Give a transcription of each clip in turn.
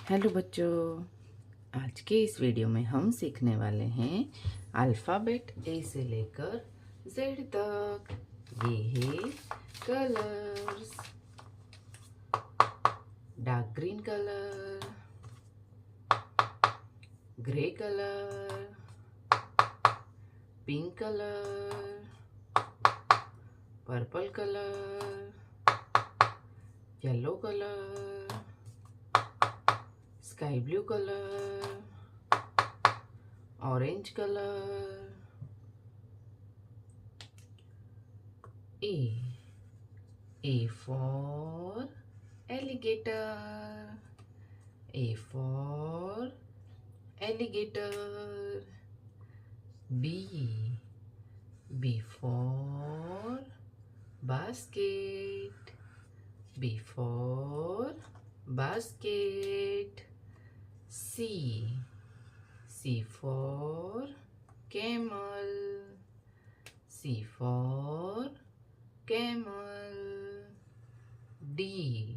Hello बच्चों, आज के इस वीडियो में हम सीखने वाले हैं अल्फ़ाबेट ए से लेकर जेड तक। ये है colours. Dark green colour, grey colour, pink colour, purple colour, yellow colour, sky blue colour, orange colour. A for alligator. A for alligator. B for basket. B for basket. C for camel. C for camel. D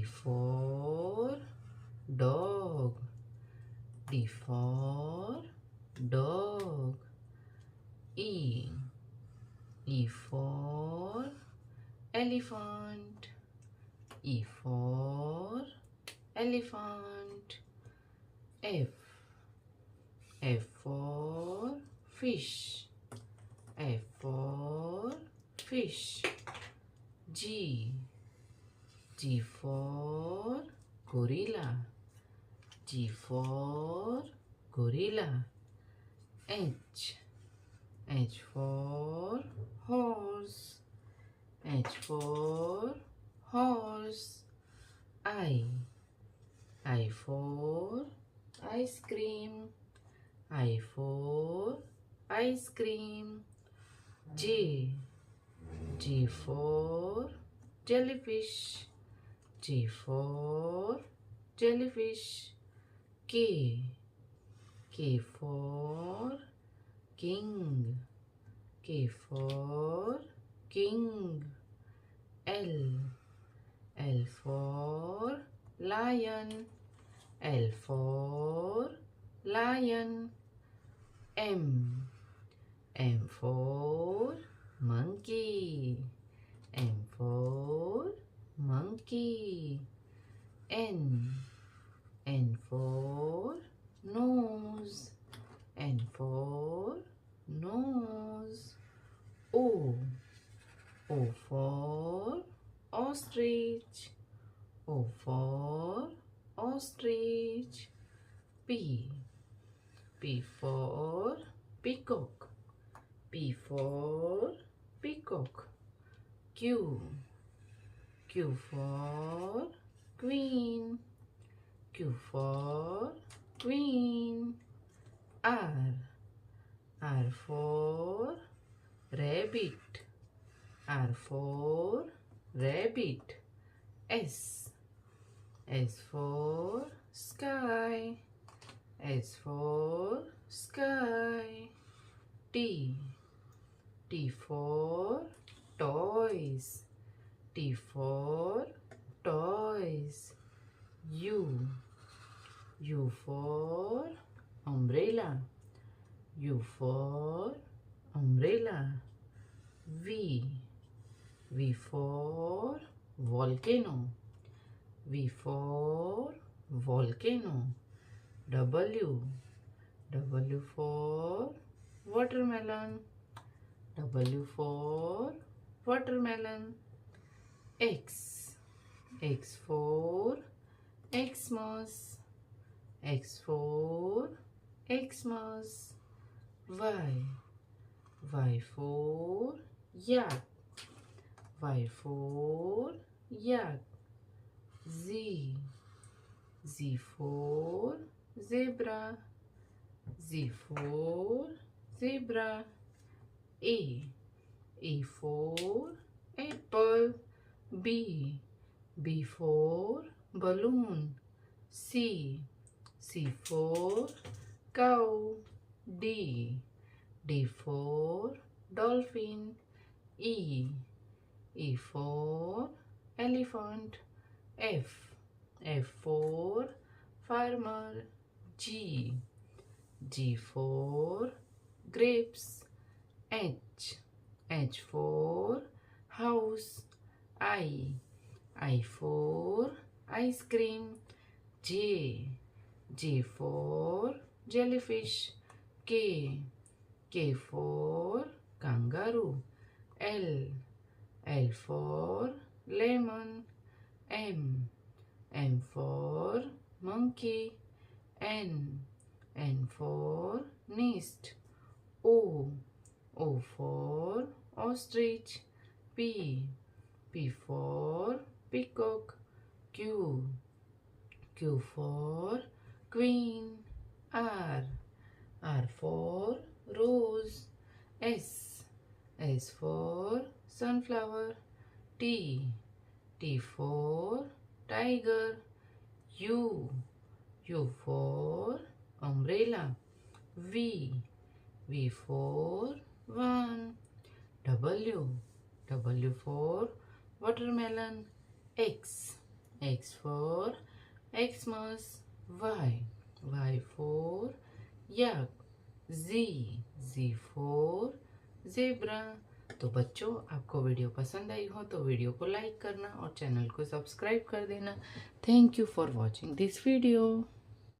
for dog. D for dog. E for elephant. E for elephant. F for fish. F for fish. G for gorilla. G for gorilla. H for horse. H for horse. I for ice cream. I for ice cream. J for jellyfish. J for jellyfish. K for king. K for king. L for lion. L for lion. M for monkey. M for monkey. N for nose. N for nose. O for ostrich. O for ostrich. P for peacock. P for peacock. Q for queen. Q for queen. R for rabbit. R for rabbit. S for sky. S for sky. T for toys. T for toys. U for umbrella. U for umbrella. V for volcano. V for volcano. W for watermelon. W for watermelon. X for Xmas. X for Xmas. Y for yak. Y for yak. Z for zebra. Z for zebra. A for apple. B for balloon. C for cow. D for dolphin. E for elephant. F for farmer. G. G for grapes. H. H for house. I for ice cream. J. J for jellyfish. K. K for kangaroo. L. L for lemon. M. M for monkey. N. N for nest. O. O for ostrich. P. P for peacock. Q. Q for queen. R. R for rose. S. S for sunflower. T. T for tiger. U. U for umbrella. V. V for van. W. W for watermelon. X. X for Xmas. Y. Y for yak. Z. Z for zebra. तो बच्चों, आपको video पसंद आई हो तो video को like करना और channel को सब्सक्राइब कर देना। Thank you for watching this video.